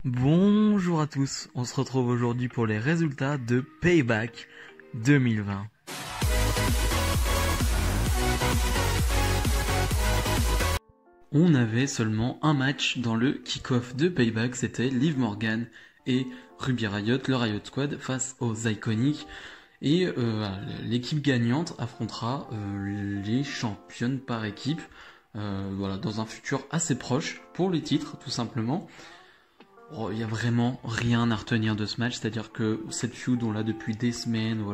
Bonjour à tous, on se retrouve aujourd'hui pour les résultats de Payback 2020. On avait seulement un match dans le kick-off de Payback, c'était Liv Morgan et Ruby Riott, le Riott Squad face aux Iconic. Et l'équipe gagnante affrontera les championnes par équipe, dans un futur assez proche pour les titres tout simplement. Il y a vraiment rien à retenir de ce match, c'est-à-dire que cette feud on l'a depuis des semaines,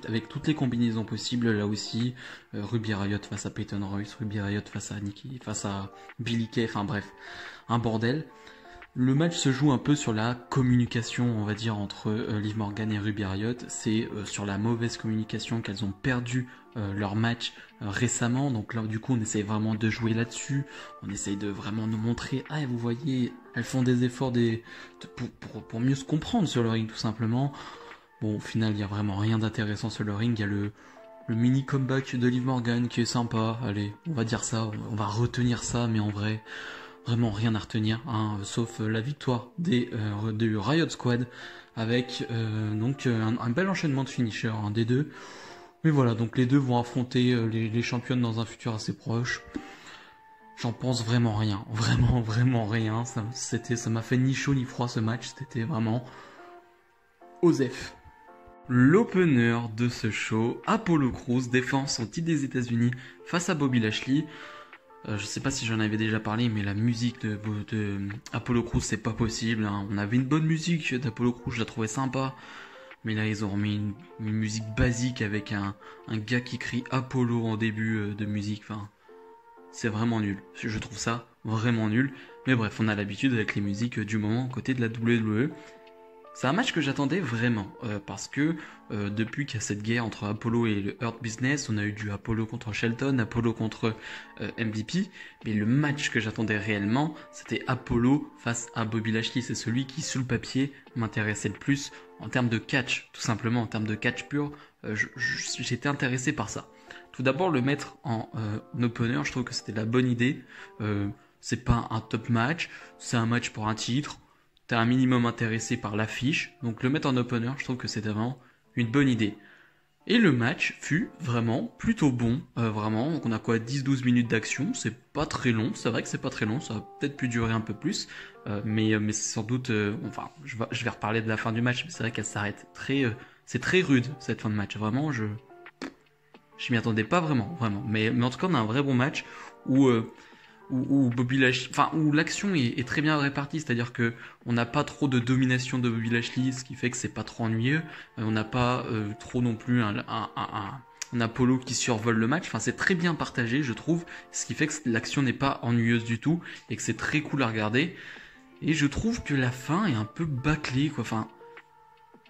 avec toutes les combinaisons possibles, là aussi, Ruby Riott face à Peyton Royce, Ruby Riott face à Nikki, face à Billie Kay, enfin bref, un bordel. Le match se joue un peu sur la communication, on va dire, entre Liv Morgan et Ruby Riott. C'est sur la mauvaise communication qu'elles ont perdu leur match récemment. Donc là, du coup, on essaye vraiment de jouer là-dessus. On essaye de vraiment nous montrer, vous voyez, elles font des efforts pour mieux se comprendre sur le ring, tout simplement. Bon, au final, il n'y a vraiment rien d'intéressant sur le ring. Il y a le mini comeback de Liv Morgan qui est sympa. Allez, on va dire ça, on va retenir ça, mais en vrai... Vraiment rien à retenir, sauf la victoire du Riott Squad avec un bel enchaînement de finishers des deux. Mais voilà, donc les deux vont affronter les championnes dans un futur assez proche. J'en pense vraiment rien, vraiment rien. Ça m'a fait ni chaud ni froid ce match, c'était vraiment Osef. L'opener de ce show, Apollo Crews défend son titre des États-Unis face à Bobby Lashley. Je sais pas si j'en avais déjà parlé, mais la musique de Apollo Crews, c'est pas possible. On avait une bonne musique d'Apollo Crews, je la trouvais sympa. Mais là, ils ont remis une musique basique avec un gars qui crie Apollo en début de musique. Enfin, c'est vraiment nul. Je trouve ça vraiment nul. Mais bref, on a l'habitude avec les musiques du moment côté de la WWE. C'est un match que j'attendais vraiment, parce que depuis qu'il y a cette guerre entre Apollo et le Hurt Business, on a eu du Apollo contre Shelton, Apollo contre MVP, mais le match que j'attendais réellement, c'était Apollo face à Bobby Lashley. C'est celui qui, sous le papier, m'intéressait le plus en termes de catch, tout simplement, en termes de catch pur, j'étais intéressé par ça. Tout d'abord, le mettre en opener, je trouve que c'était la bonne idée. C'est pas un top match, c'est un match pour un titre. T'es un minimum intéressé par l'affiche, donc le mettre en opener, je trouve que c'était vraiment une bonne idée. Et le match fut vraiment plutôt bon, vraiment. Donc on a quoi, 10-12 minutes d'action, c'est pas très long, c'est vrai que c'est pas très long, ça a peut-être pu durer un peu plus, mais c'est sans doute, je vais reparler de la fin du match, mais c'est vrai qu'elle s'arrête c'est très rude cette fin de match, vraiment, je m'y attendais pas vraiment, mais en tout cas on a un vrai bon match où Bobby Lashley, où l'action est très bien répartie, c'est-à-dire que on n'a pas trop de domination de Bobby Lashley, ce qui fait que c'est pas trop ennuyeux. On n'a pas trop non plus un Apollo qui survole le match. Enfin, c'est très bien partagé, je trouve, ce qui fait que l'action n'est pas ennuyeuse du tout et que c'est très cool à regarder. Et je trouve que la fin est un peu bâclée, quoi. Enfin,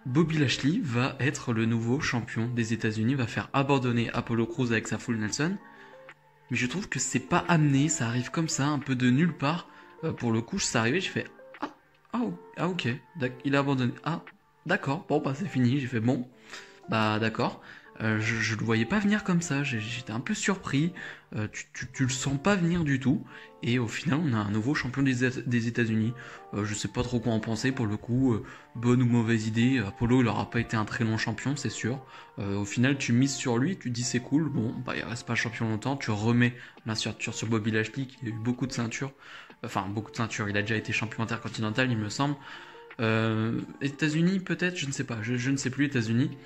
Bobby Lashley va être le nouveau champion des États-Unis, va faire abandonner Apollo Crews avec sa Full Nelson. Mais je trouve que c'est pas amené, ça arrive comme ça, un peu de nulle part. Pour le coup, ça arrivait, j'ai fait ok, il a abandonné. Ah, d'accord, bon bah c'est fini, j'ai fait bon, bah d'accord. Je le voyais pas venir comme ça, j'étais un peu surpris, tu le sens pas venir du tout, et au final on a un nouveau champion des États-Unis. Je sais pas trop quoi en penser pour le coup, bonne ou mauvaise idée. Apollo il aura pas été un très long champion, c'est sûr. Au final tu mises sur lui, tu dis c'est cool, bon bah il reste pas champion longtemps, tu remets la ceinture sur Bobby Lashley qui a eu beaucoup de ceintures, il a déjà été champion intercontinental il me semble. États-Unis peut-être, je ne sais pas, je ne sais plus, États-Unis.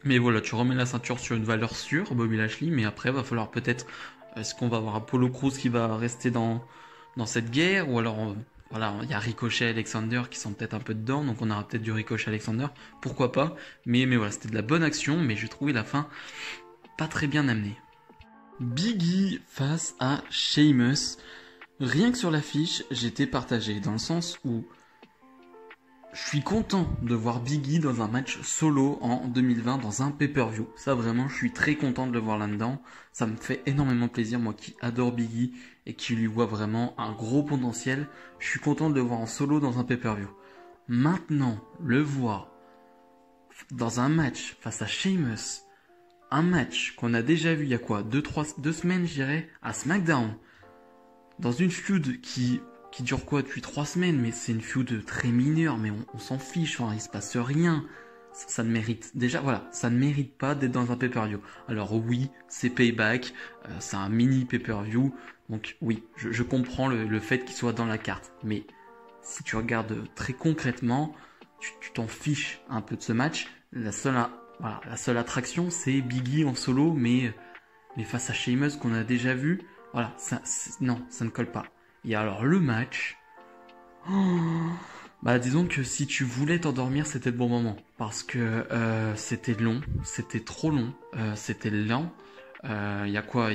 Mais voilà, tu remets la ceinture sur une valeur sûre, Bobby Lashley, mais après, va falloir peut-être... Est-ce qu'on va avoir Apollo Crews qui va rester dans cette guerre, ou alors, il y a Ricochet et Alexander qui sont peut-être un peu dedans, donc on aura peut-être du Ricochet Alexander, pourquoi pas. Mais voilà, c'était de la bonne action, mais j'ai trouvé la fin pas très bien amenée. Biggie face à Sheamus. Rien que sur l'affiche, j'étais partagé, dans le sens où... Je suis content de voir Biggie dans un match solo en 2020 dans un pay-per-view. Ça vraiment, je suis très content de le voir là-dedans. Ça me fait énormément plaisir, moi qui adore Biggie et qui lui vois vraiment un gros potentiel. Je suis content de le voir en solo dans un pay-per-view. Maintenant, le voir dans un match face à Sheamus, un match qu'on a déjà vu il y a quoi, 2 semaines je dirais, à SmackDown, dans une feud qui qui dure quoi depuis 3 semaines, mais c'est une feud très mineure, mais on s'en fiche, enfin, il se passe rien. Ça ne mérite, déjà, voilà, ça ne mérite pas d'être dans un pay-per-view. Alors oui, c'est Payback, c'est un mini pay-per-view, donc oui, je comprends le fait qu'il soit dans la carte, mais si tu regardes très concrètement, tu t'en fiches un peu de ce match. La seule attraction, c'est Biggie en solo, mais face à Sheamus qu'on a déjà vu, voilà, non, ça ne colle pas. Et alors le match, bah disons que si tu voulais t'endormir, c'était le bon moment, parce que c'était long, c'était trop long, c'était lent. Il y a quoi,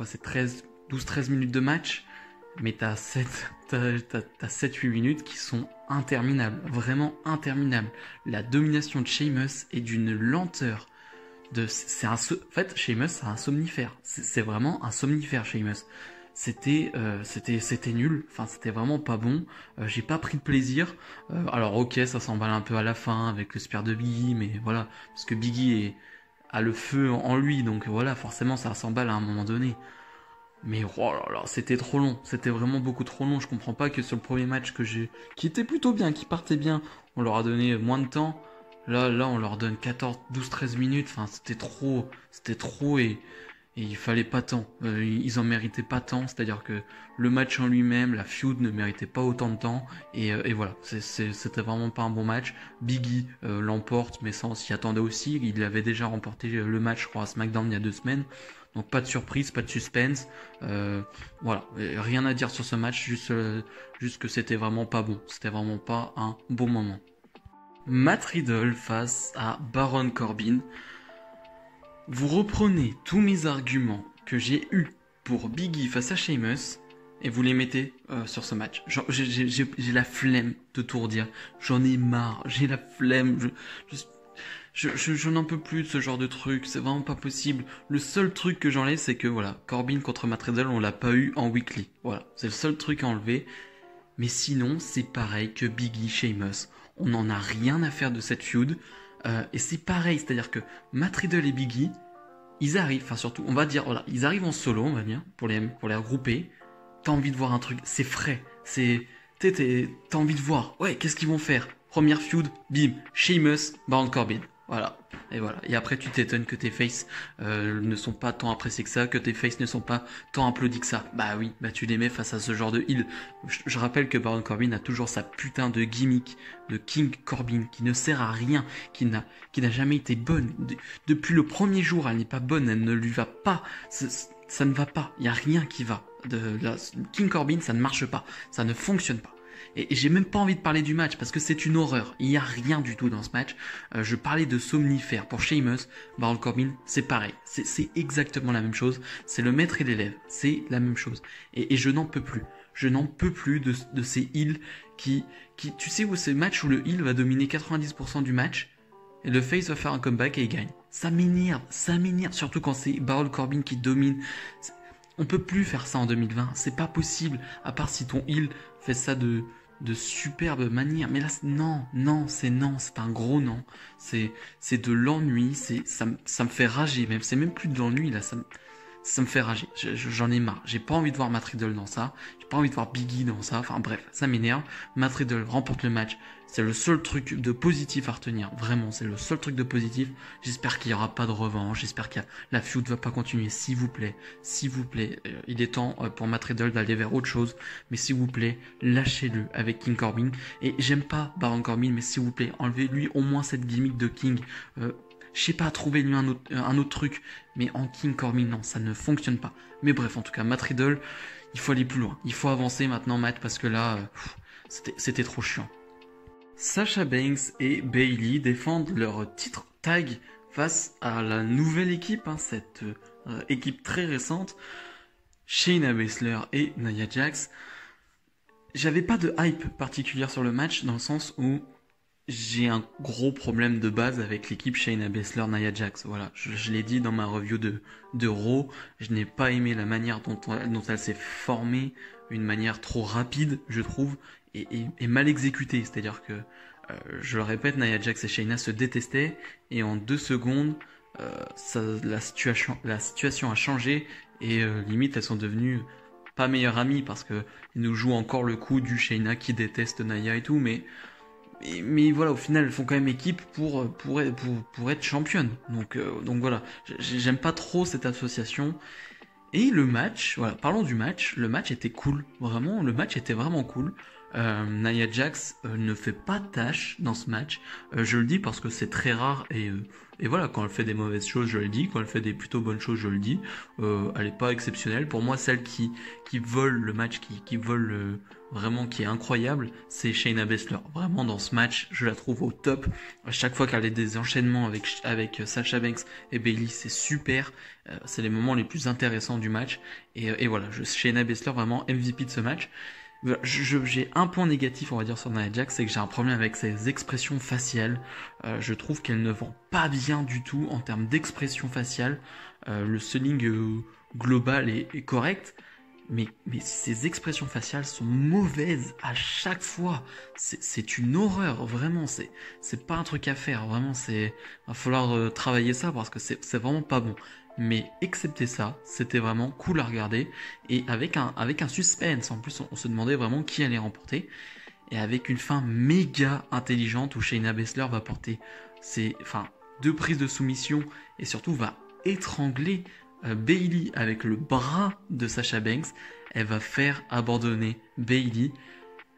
c'est 12-13 minutes de match, mais t'as 7-8 minutes qui sont interminables, vraiment interminables. La domination de Sheamus est d'une lenteur. En fait, Sheamus, c'est un somnifère. C'est vraiment un somnifère, Sheamus. C'était nul. Enfin, c'était vraiment pas bon. J'ai pas pris de plaisir. Alors, ok, ça s'emballe un peu à la fin avec le spear de Biggie, mais voilà, parce que Biggie a le feu en lui, donc voilà, forcément, ça s'emballe à un moment donné. Mais oh là là, c'était trop long, c'était vraiment beaucoup trop long. Je comprends pas que sur le premier match qui était plutôt bien, qui partait bien, on leur a donné moins de temps. Là, on leur donne 14, 12, 13 minutes. Enfin, c'était trop et il fallait pas tant. Ils en méritaient pas tant. C'est-à-dire que le match en lui-même, la feud ne méritait pas autant de temps. Et voilà, c'était vraiment pas un bon match. Biggie l'emporte, mais ça on s'y attendait aussi. Il avait déjà remporté le match, je crois, à SmackDown il y a 2 semaines. Donc pas de surprise, pas de suspense. Voilà, rien à dire sur ce match, juste que c'était vraiment pas bon. C'était vraiment pas un bon moment. Matt Riddle face à Baron Corbin. Vous reprenez tous mes arguments que j'ai eus pour Biggie face à Sheamus et vous les mettez sur ce match. J'ai la flemme de tout redire. J'en ai marre, j'ai la flemme. Je n'en peux plus de ce genre de truc, c'est vraiment pas possible. Le seul truc que j'enlève, c'est que voilà, Corbin contre Matt Riddle, on l'a pas eu en weekly. Voilà, c'est le seul truc à enlever. Mais sinon, c'est pareil que Biggie, Sheamus. On n'en a rien à faire de cette feud. Et c'est pareil, c'est-à-dire que Matt Riddle et Biggie, ils arrivent, enfin surtout, on va dire, voilà, ils arrivent en solo, on va dire, pour les regrouper. T'as envie de voir un truc, c'est frais, t'as envie de voir, ouais, qu'est-ce qu'ils vont faire? Première feud, bim, Sheamus, Baron Corbin. Voilà. Et après, tu t'étonnes que tes faces ne sont pas tant appréciés que ça, que tes faces ne sont pas tant applaudis que ça. Bah oui, bah tu les mets face à ce genre de heel. Je rappelle que Baron Corbin a toujours sa putain de gimmick de King Corbin qui ne sert à rien, qui n'a jamais été bonne. Depuis le premier jour, elle n'est pas bonne, elle ne lui va pas. Ça ne va pas, il n'y a rien qui va. King Corbin, ça ne marche pas, ça ne fonctionne pas. Et j'ai même pas envie de parler du match parce que c'est une horreur. Il n'y a rien du tout dans ce match. Je parlais de somnifère. Pour Sheamus, Baron Corbin, c'est pareil. C'est exactement la même chose. C'est le maître et l'élève. C'est la même chose. Et je n'en peux plus. Je n'en peux plus de ces heels qui... Tu sais où c'est le match où le heel va dominer 90% du match et le face va faire un comeback et il gagne. Ça m'énerve. Surtout quand c'est Baron Corbin qui domine. On peut plus faire ça en 2020. C'est pas possible. À part si ton heel fait ça de superbe manière. Mais là, non, c'est un gros non. C'est de l'ennui, ça me fait rager même. C'est même plus de l'ennui là, ça me fait rager. J'en ai marre. J'ai pas envie de voir Matt Riddle dans ça. J'ai pas envie de voir Biggie dans ça. Enfin bref, ça m'énerve. Matt Riddle remporte le match. C'est le seul truc de positif à retenir. Vraiment, c'est le seul truc de positif. J'espère qu'il y aura pas de revanche. J'espère que la feud va pas continuer. S'il vous plaît. Il est temps pour Matt Riddle d'aller vers autre chose. Mais s'il vous plaît, lâchez-le avec King Corbin. Et j'aime pas Baron Corbin, mais s'il vous plaît, enlevez-lui au moins cette gimmick de King. Je sais pas, trouvez-lui un autre truc. Mais en King Corbin, non, ça ne fonctionne pas. Mais bref, en tout cas, Matt Riddle, il faut aller plus loin. Il faut avancer maintenant, Matt, parce que là, c'était trop chiant. Sasha Banks et Bayley défendent leur titre tag face à la nouvelle équipe, cette équipe très récente, Shayna Baszler et Nia Jax. J'avais pas de hype particulière sur le match dans le sens où j'ai un gros problème de base avec l'équipe Shayna Baszler, Nia Jax. Voilà, je l'ai dit dans ma review de Raw, je n'ai pas aimé la manière dont elle s'est formée, une manière trop rapide, je trouve, et mal exécutée. C'est-à-dire que, je le répète, Nia Jax et Shayna se détestaient, et en 2 secondes, la situation a changé, et limite elles sont devenues pas meilleurs amis parce que ils nous jouent encore le coup du Shayna qui déteste Nia et tout, mais voilà, au final, elles font quand même équipe pour être championne. Donc voilà, j'aime pas trop cette association. Et le match, voilà, parlons du match. Le match était cool, vraiment. Le match était vraiment cool. Nia Jax ne fait pas de tâche dans ce match. Je le dis parce que c'est très rare et voilà, quand elle fait des mauvaises choses, je le dis. Quand elle fait des plutôt bonnes choses, je le dis. Elle est pas exceptionnelle. Pour moi, celle qui vole le match, qui vole vraiment, qui est incroyable, c'est Shayna Baszler. Vraiment, dans ce match, je la trouve au top. À chaque fois qu'elle a des enchaînements avec Sasha Banks et Bayley, c'est super. C'est les moments les plus intéressants du match. Et voilà, Shayna Baszler, vraiment MVP de ce match. J'ai un point négatif, on va dire, sur Nia Jax, c'est que j'ai un problème avec ses expressions faciales. Je trouve qu'elle ne vend pas bien du tout en termes d'expression faciale. Le selling global est correct, mais ses expressions faciales sont mauvaises à chaque fois. C'est une horreur, vraiment. C'est pas un truc à faire, vraiment. Va falloir travailler ça parce que c'est vraiment pas bon. Mais excepté ça, c'était vraiment cool à regarder et avec un suspense. En plus, on se demandait vraiment qui allait remporter et avec une fin méga intelligente où Shayna Baszler va porter deux prises de soumission et surtout va étrangler Bayley avec le bras de Sasha Banks. Elle va faire abandonner Bayley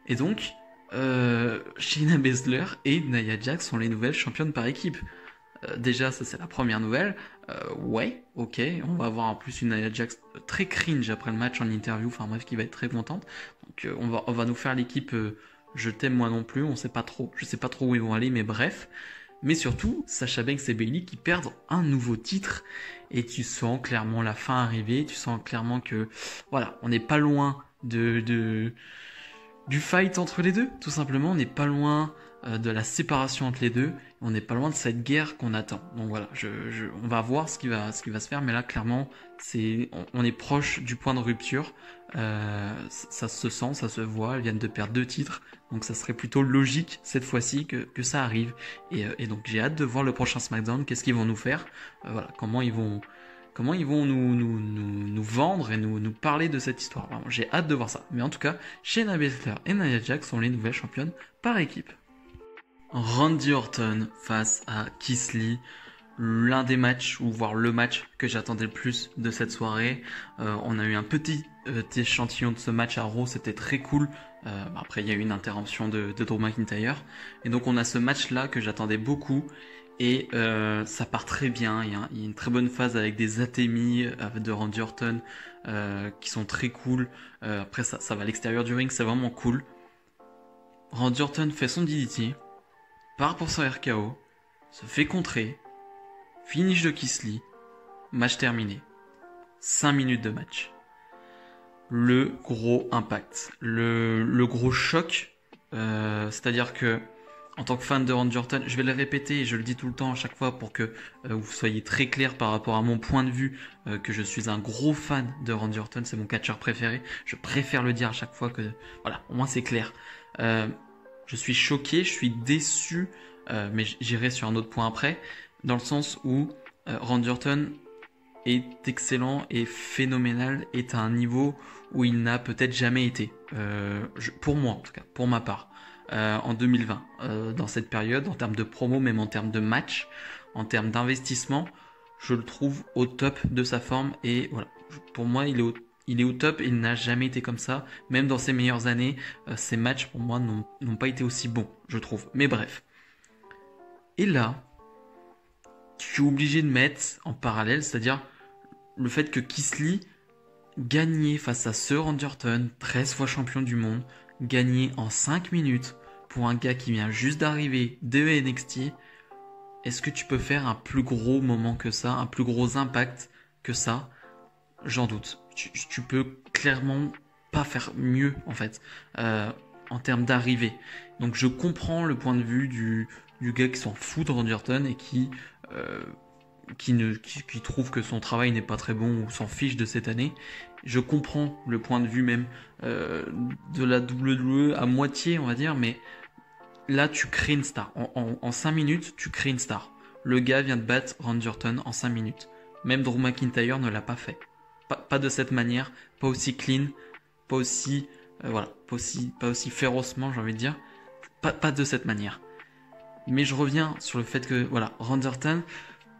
et donc Shayna Baszler et Nia Jax sont les nouvelles championnes par équipe. Déjà, ça c'est la première nouvelle. Ouais, ok, on va avoir en plus une Nia Jax très cringe après le match en interview, enfin bref, qui va être très contente. Donc on va nous faire l'équipe Je t'aime moi non plus, je sais pas trop où ils vont aller, mais bref. Mais surtout, Sasha Banks et Bayley qui perdent un nouveau titre, et tu sens clairement la fin arriver, tu sens clairement que, voilà, on n'est pas loin du fight entre les deux, tout simplement, on n'est pas loin de la séparation entre les deux, on n'est pas loin de cette guerre qu'on attend. Donc voilà, on va voir ce qui va se faire, mais là clairement, on est proche du point de rupture. Ça se sent, ça se voit. Elles viennent de perdre 2 titres, donc ça serait plutôt logique cette fois-ci que ça arrive. Et donc j'ai hâte de voir le prochain SmackDown. Qu'est-ce qu'ils vont nous faire, voilà, comment ils vont nous vendre et nous parler de cette histoire. Vraiment, j'ai hâte de voir ça. Mais en tout cas, Shayna Baszler et Nia Jax sont les nouvelles championnes par équipe. Randy Orton face à Keith Lee, l'un des matchs, ou voire le match que j'attendais le plus de cette soirée. On a eu un petit échantillon de ce match à Raw, c'était très cool. Après, il y a eu une intervention de Drew McIntyre. Et donc, on a ce match-là que j'attendais beaucoup. Et ça part très bien. Il y a une très bonne phase avec des atémies de Randy Orton qui sont très cool. Après, ça va à l'extérieur du ring, c'est vraiment cool. Randy Orton fait son DDT, part pour son RKO, se fait contrer, finish de Keith Lee, match terminé. 5 minutes de match. Le gros impact, le gros choc, c'est-à-dire que en tant que fan de Randy Orton, je vais le répéter et je le dis tout le temps à chaque fois pour que vous soyez très clair par rapport à mon point de vue, que je suis un gros fan de Randy Orton, c'est mon catcheur préféré, je préfère le dire à chaque fois que, voilà, au moins c'est clair. Je suis choqué, je suis déçu, mais j'irai sur un autre point après, dans le sens où Randy Orton est excellent et phénoménal, est à un niveau où il n'a peut-être jamais été, pour moi en tout cas, pour ma part, en 2020, dans cette période, en termes de promo, même en termes de match, en termes d'investissement, je le trouve au top de sa forme, et voilà, pour moi il est au top, il n'a jamais été comme ça, même dans ses meilleures années, ses matchs pour moi n'ont pas été aussi bons, je trouve, mais bref. Et là, je suis obligé de mettre en parallèle, c'est-à-dire le fait que Keith Lee gagnait face à Sir Randy Orton, 13 fois champion du monde, gagner en 5 minutes pour un gars qui vient juste d'arriver de NXT, est-ce que tu peux faire un plus gros moment que ça, un plus gros impact que ça? J'en doute. Tu peux clairement pas faire mieux en fait en termes d'arrivée. Donc je comprends le point de vue du gars qui s'en fout de Randy Orton et qui trouve que son travail n'est pas très bon ou s'en fiche de cette année. Je comprends le point de vue même de la WWE à moitié on va dire, mais là tu crées une star. En 5 minutes tu crées une star. Le gars vient de battre Randy Orton en 5 minutes. Même Drew McIntyre ne l'a pas fait. Pas de cette manière, pas aussi clean, pas aussi, voilà, pas aussi férocement, j'ai envie de dire, pas de cette manière. Mais je reviens sur le fait que, voilà, Randy Orton,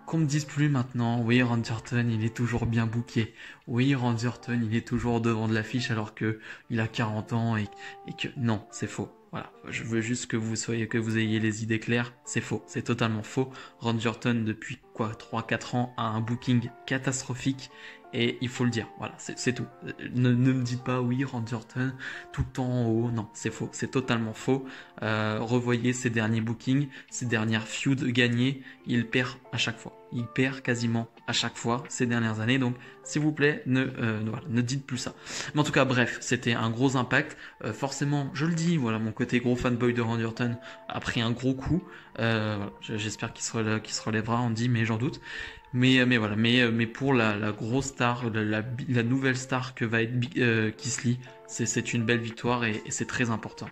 qu'on me dise plus maintenant, oui, Randy Orton, il est toujours bien booké. Oui, Randy Orton, il est toujours devant de l'affiche alors que il a 40 ans et que non, c'est faux. Voilà, je veux juste que vous ayez les idées claires, c'est faux, c'est totalement faux. Randy Orton, depuis quoi, 3-4 ans, a un booking catastrophique et il faut le dire, voilà, c'est tout. Ne me dites pas, oui, Randy Orton, tout le temps en haut, non, c'est faux, c'est totalement faux. Revoyez ses derniers bookings, ses dernières feuds gagnées, il perd à chaque fois. Il perd quasiment à chaque fois ces dernières années, donc s'il vous plaît, ne dites plus ça. Mais en tout cas, bref, c'était un gros impact. Forcément, je le dis, voilà, mon côté gros fanboy de Randy Orton a pris un gros coup. J'espère qu'il se relèvera, Andy, mais j'en doute. Mais voilà, mais pour la grosse star, la nouvelle star que va être Keith Lee, c'est une belle victoire et c'est très important.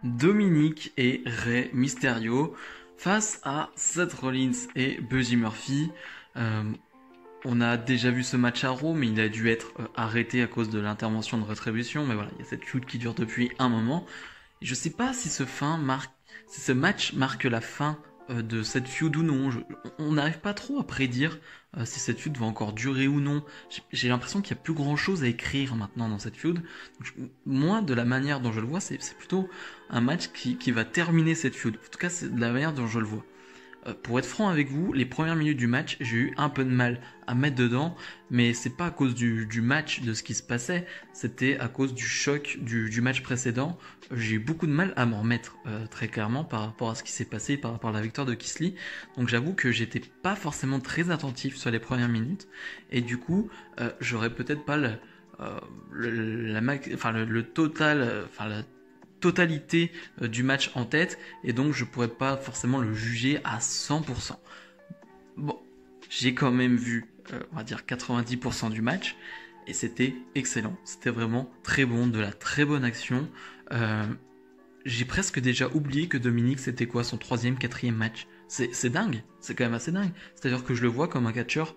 Dominic et Rey Mysterio face à Seth Rollins et Buddy Murphy. On a déjà vu ce match à Raw, mais il a dû être arrêté à cause de l'intervention de Retribution. Mais voilà, il y a cette feud qui dure depuis un moment. Et je sais pas si si ce match marque la fin de cette feud ou non. On n'arrive pas trop à prédire si cette feud va encore durer ou non. J'ai l'impression qu'il n'y a plus grand chose à écrire maintenant dans cette feud. Moi, de la manière dont je le vois, c'est plutôt un match qui va terminer cette feud. En tout cas, c'est de la manière dont je le vois. Pour être franc avec vous, les premières minutes du match, j'ai eu un peu de mal à mettre dedans, mais c'est pas à cause du match, de ce qui se passait, c'était à cause du choc du match précédent. J'ai eu beaucoup de mal à m'en remettre, très clairement, par rapport à ce qui s'est passé, par rapport à la victoire de Keith Lee. Donc j'avoue que j'étais pas forcément très attentif sur les premières minutes, et du coup, j'aurais peut-être pas le total, la totalité du match en tête et donc je pourrais pas forcément le juger à 100%. Bon, j'ai quand même vu, on va dire 90% du match et c'était excellent. C'était vraiment très bon, de la très bonne action. J'ai presque déjà oublié que Dominic c'était quoi son 3e, 4e match. C'est dingue, c'est quand même assez dingue. C'est-à-dire que je le vois comme un catcheur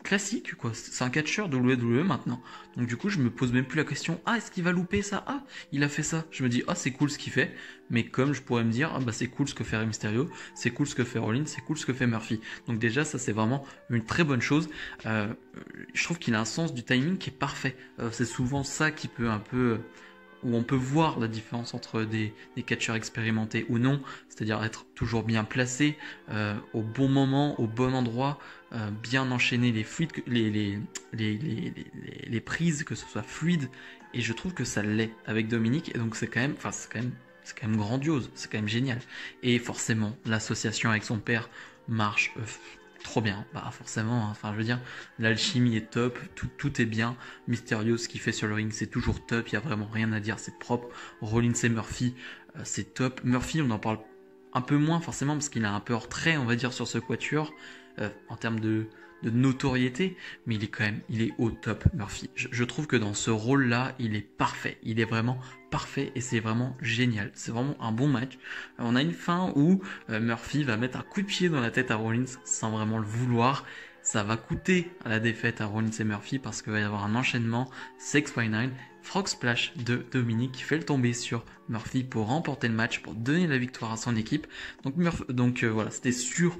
classique, quoi. C'est un catcheur WWE maintenant. Donc du coup, je me pose même plus la question, ah, est-ce qu'il va louper ça? Ah, il a fait ça. Je me dis, ah, c'est cool ce qu'il fait. Mais comme je pourrais me dire, ah, bah c'est cool ce que fait Rey Mysterio, c'est cool ce que fait Rollins, c'est cool ce que fait Murphy. Donc déjà, ça c'est vraiment une très bonne chose. Je trouve qu'il a un sens du timing qui est parfait. C'est souvent ça qui peut un peu... où on peut voir la différence entre des catcheurs expérimentés ou non, c'est-à-dire être toujours bien placé, au bon moment, au bon endroit, bien enchaîner les prises, que ce soit fluide, et je trouve que ça l'est avec Dominic, et donc c'est quand même grandiose, c'est quand même génial. Et forcément, l'association avec son père marche trop bien, bah forcément, hein. Enfin je veux dire, l'alchimie est top, tout est bien, Mysterio ce qu'il fait sur le ring c'est toujours top, il y a vraiment rien à dire, c'est propre. Rollins et Murphy, c'est top. Murphy on en parle un peu moins forcément parce qu'il est un peu hors trait on va dire sur ce quatuor, en termes de notoriété, mais il est au top Murphy. Je trouve que dans ce rôle-là, il est parfait. Il est vraiment parfait et c'est vraiment génial. C'est vraiment un bon match. On a une fin où Murphy va mettre un coup de pied dans la tête à Rollins sans vraiment le vouloir. Ça va coûter à la défaite à Rollins et Murphy parce qu'il va y avoir un enchaînement 6x9, Frog Splash de Dominic qui fait le tomber sur Murphy pour remporter le match, pour donner la victoire à son équipe. Donc voilà, c'était sûr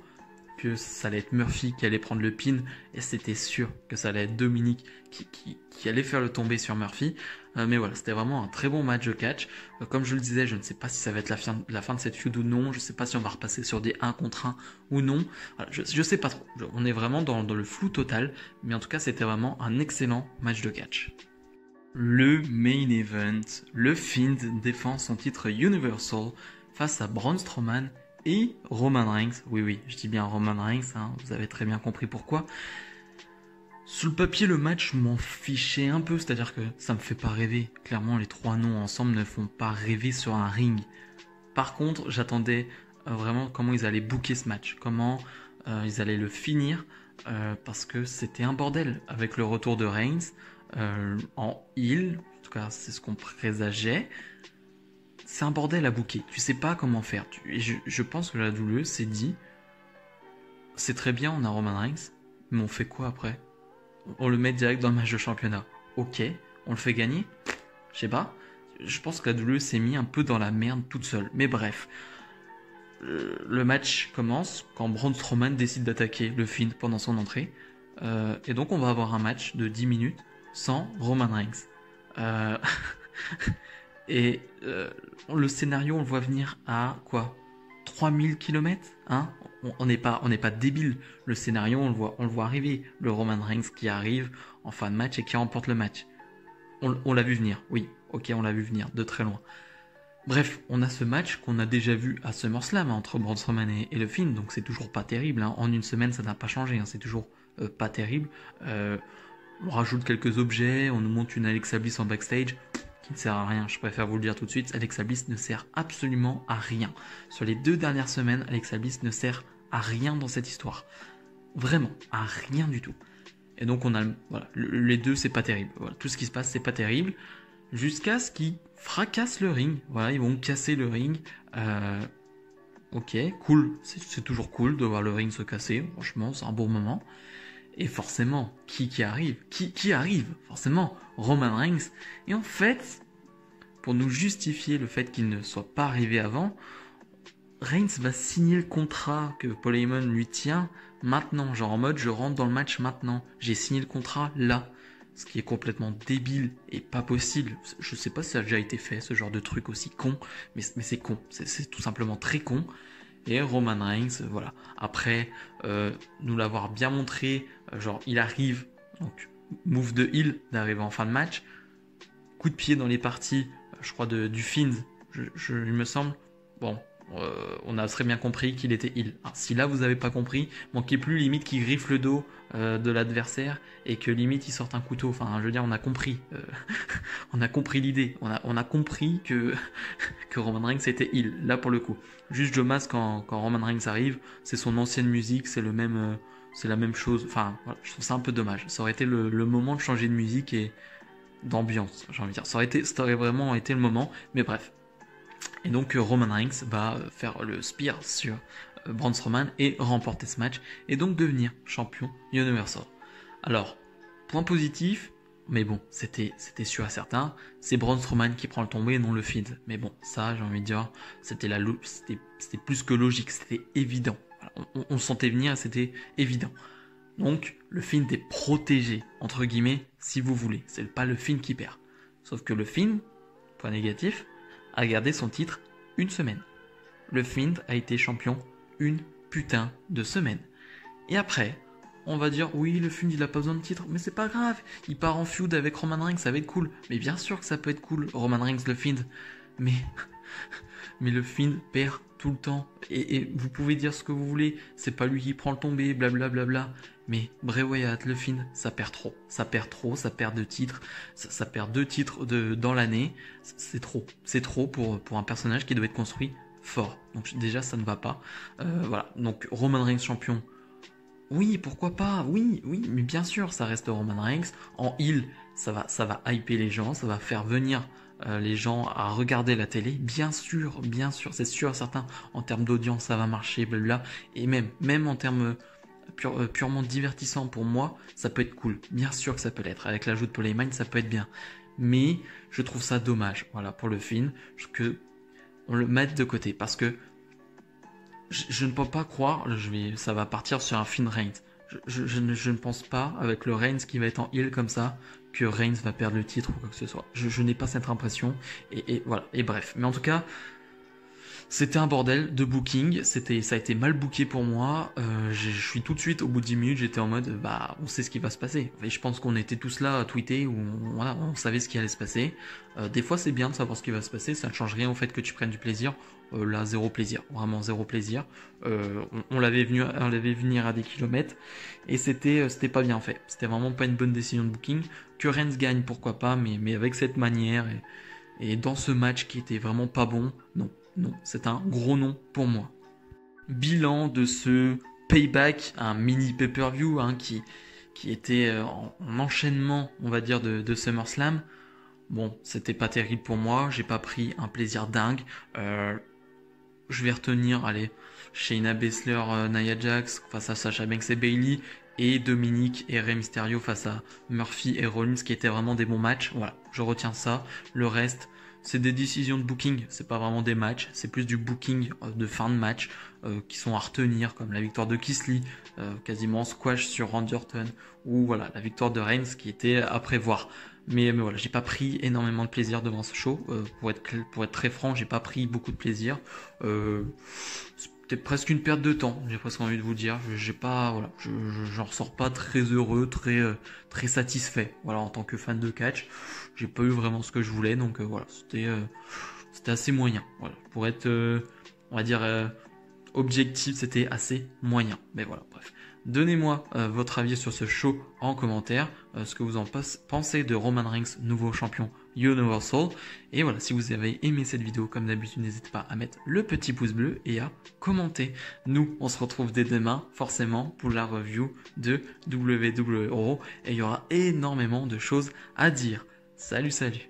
que ça allait être Murphy qui allait prendre le pin et c'était sûr que ça allait être Dominic qui allait faire le tomber sur Murphy. Mais voilà, c'était vraiment un très bon match de catch. Comme je le disais, je ne sais pas si ça va être la fin de cette feud ou non. Je ne sais pas si on va repasser sur des 1 contre 1 ou non. Voilà, je ne sais pas trop. On est vraiment dans le flou total. Mais en tout cas, c'était vraiment un excellent match de catch. Le main event, le Fiend défend son titre Universal face à Braun Strowman et Roman Reigns. Oui, je dis bien Roman Reigns, hein, vous avez très bien compris pourquoi. Sur le papier, le match m'en fichait un peu, c'est-à-dire que ça me fait pas rêver. Clairement, les trois noms ensemble ne font pas rêver sur un ring. Par contre, j'attendais vraiment comment ils allaient booker ce match, comment ils allaient le finir, parce que c'était un bordel avec le retour de Reigns en heel, en tout cas c'est ce qu'on présageait. C'est un bordel à booker, tu sais pas comment faire. Et je pense que la WWE s'est dit, c'est très bien, on a Roman Reigns, mais on fait quoi après? On le met direct dans le match de championnat. Ok, on le fait gagner. Je sais pas. Je pense que la WWE s'est mis un peu dans la merde toute seule. Mais bref. Le match commence quand Braun Strowman décide d'attaquer le Fiend pendant son entrée. Et donc on va avoir un match de 10 minutes sans Roman Reigns. Et le scénario, on le voit venir à quoi, 3000 km, hein. On n'est pas débile. Le scénario, on le voit arriver. Le Roman Reigns qui arrive en fin de match et qui remporte le match. On l'a vu venir, oui. Ok, on l'a vu venir de très loin. Bref, on a ce match qu'on a déjà vu à SummerSlam, hein, entre Braun Strowman et le Fiend, donc c'est toujours pas terrible. Hein. En une semaine, ça n'a pas changé, hein, c'est toujours pas terrible. On rajoute quelques objets, on nous montre une Alexa Bliss en backstage, qui ne sert à rien, je préfère vous le dire tout de suite. Alexa Bliss ne sert absolument à rien. Sur les 2 dernières semaines, Alexa Bliss ne sert à rien dans cette histoire. Vraiment, à rien du tout. Et donc on a, voilà, les deux, c'est pas terrible. Voilà, tout ce qui se passe, c'est pas terrible. Jusqu'à ce qu'ils fracassent le ring. Voilà, ils vont casser le ring. Ok, cool. C'est toujours cool de voir le ring se casser. Franchement, c'est un bon moment. Et forcément, qui arrive? Qui arrive? Forcément, Roman Reigns. Et en fait, pour nous justifier le fait qu'il ne soit pas arrivé avant, Reigns va signer le contrat que Paul Heyman lui tient maintenant. Genre en mode, je rentre dans le match maintenant. J'ai signé le contrat là. Ce qui est complètement débile et pas possible. Je sais pas si ça a déjà été fait, ce genre de truc aussi con, mais c'est con. C'est tout simplement très con. Et Roman Reigns, voilà. Après nous l'avoir bien montré, genre il arrive, donc move de heel d'arriver en fin de match, coup de pied dans les parties, je crois du Fiend, il me semble. Bon, on a très bien compris qu'il était heel. Alors, si là vous avez pas compris, manquez plus limite qu'il griffe le dos de l'adversaire et que limite il sorte un couteau. Enfin, je veux dire, on a compris. On a compris l'idée. On a compris que Roman Reigns était heel. Là pour le coup. Juste Joe Mas quand Roman Reigns arrive, c'est son ancienne musique, c'est le même, c'est la même chose. Enfin, voilà, je trouve ça un peu dommage. Ça aurait été le moment de changer de musique et d'ambiance, j'ai envie de dire. Ça aurait vraiment été le moment. Mais bref. Et donc Roman Reigns va faire le spear sur Braun Strowman et remporter ce match et donc devenir champion Universal. Alors, point positif, mais bon, c'était sûr et certain, c'est Braun Strowman qui prend le tombé et non le Fiend. Mais bon, ça, j'ai envie de dire, c'était plus que logique, c'était évident. On le sentait venir et c'était évident. Donc, le Fiend est protégé, entre guillemets, si vous voulez. C'est pas le Fiend qui perd. Sauf que le Fiend, point négatif, a gardé son titre une semaine. Le Fiend a été champion une putain de semaine. Et après, on va dire oui, le Fiend il a pas besoin de titre, mais c'est pas grave, il part en feud avec Roman Reigns, ça va être cool. Mais bien sûr que ça peut être cool, Roman Reigns, le Fiend. Mais le Fiend perd tout le temps. Et vous pouvez dire ce que vous voulez, c'est pas lui qui prend le tombé, blablabla. Mais Bray Wyatt, le Fiend, ça perd trop. Ça perd 2 titres. Ça perd 2 titres dans l'année. C'est trop. C'est trop pour un personnage qui doit être construit fort. Donc déjà, ça ne va pas. Voilà. Donc Roman Reigns champion. Oui, pourquoi pas. Oui, mais bien sûr, ça reste Roman Reigns. En heel, ça va hyper les gens. Ça va faire venir les gens à regarder la télé. Bien sûr, c'est sûr, certain. En termes d'audience, ça va marcher, blablabla. Et même en termes purement divertissant pour moi, ça peut être cool. Bien sûr que ça peut l'être. Avec l'ajout de Paul Heyman, ça peut être bien. Mais je trouve ça dommage, voilà, pour le film, que on le mette de côté. Parce que je ne peux pas croire, ça va partir sur un Fiend Reigns. Je ne pense pas, avec le Reigns qui va être en heel comme ça, que Reigns va perdre le titre ou quoi que ce soit. Je n'ai pas cette impression. Et voilà, et bref. Mais en tout cas, c'était un bordel de booking, ça a été mal booké pour moi, je suis tout de suite au bout de 10 minutes, j'étais en mode on sait ce qui va se passer. Et je pense qu'on était tous là à tweeter où on savait ce qui allait se passer. Des fois c'est bien de savoir ce qui va se passer, ça ne change rien au fait que tu prennes du plaisir. Là zéro plaisir, vraiment zéro plaisir. On l'avait venir à des kilomètres et c'était pas bien fait. C'était vraiment pas une bonne décision de booking. Que Reigns gagne pourquoi pas, mais avec cette manière et dans ce match qui était vraiment pas bon, non. Non, c'est un gros non pour moi. Bilan de ce Payback, un mini pay-per-view qui était en enchaînement, on va dire, de SummerSlam. Bon, c'était pas terrible pour moi, j'ai pas pris un plaisir dingue. Je vais retenir, allez, Shayna Baszler, Nia Jax face à Sasha Banks et Bayley. et Dominique et Rey Mysterio face à Murphy et Rollins qui étaient vraiment des bons matchs. Voilà, je retiens ça. Le reste, c'est des décisions de booking, c'est pas vraiment des matchs, c'est plus du booking de fin de match qui sont à retenir, comme la victoire de Keith Lee, quasiment squash sur Randy Orton, ou voilà, la victoire de Reigns qui était à prévoir. Mais voilà, j'ai pas pris énormément de plaisir devant ce show. Pour être très franc, j'ai pas pris beaucoup de plaisir. C'était presque une perte de temps, j'ai presque envie de vous dire. J'ai pas, voilà, j'en ressors pas très heureux, très satisfait. Voilà, en tant que fan de catch, j'ai pas eu vraiment ce que je voulais, donc voilà, c'était assez moyen. Voilà, pour être, on va dire objectif, c'était assez moyen. Mais voilà, bref. Donnez-moi votre avis sur ce show en commentaire, ce que vous en pensez de Roman Reigns, nouveau champion Universal. Et voilà, si vous avez aimé cette vidéo, comme d'habitude, n'hésitez pas à mettre le petit pouce bleu et à commenter. Nous, on se retrouve dès demain, forcément, pour la review de WWE Raw. Et il y aura énormément de choses à dire. Salut, salut!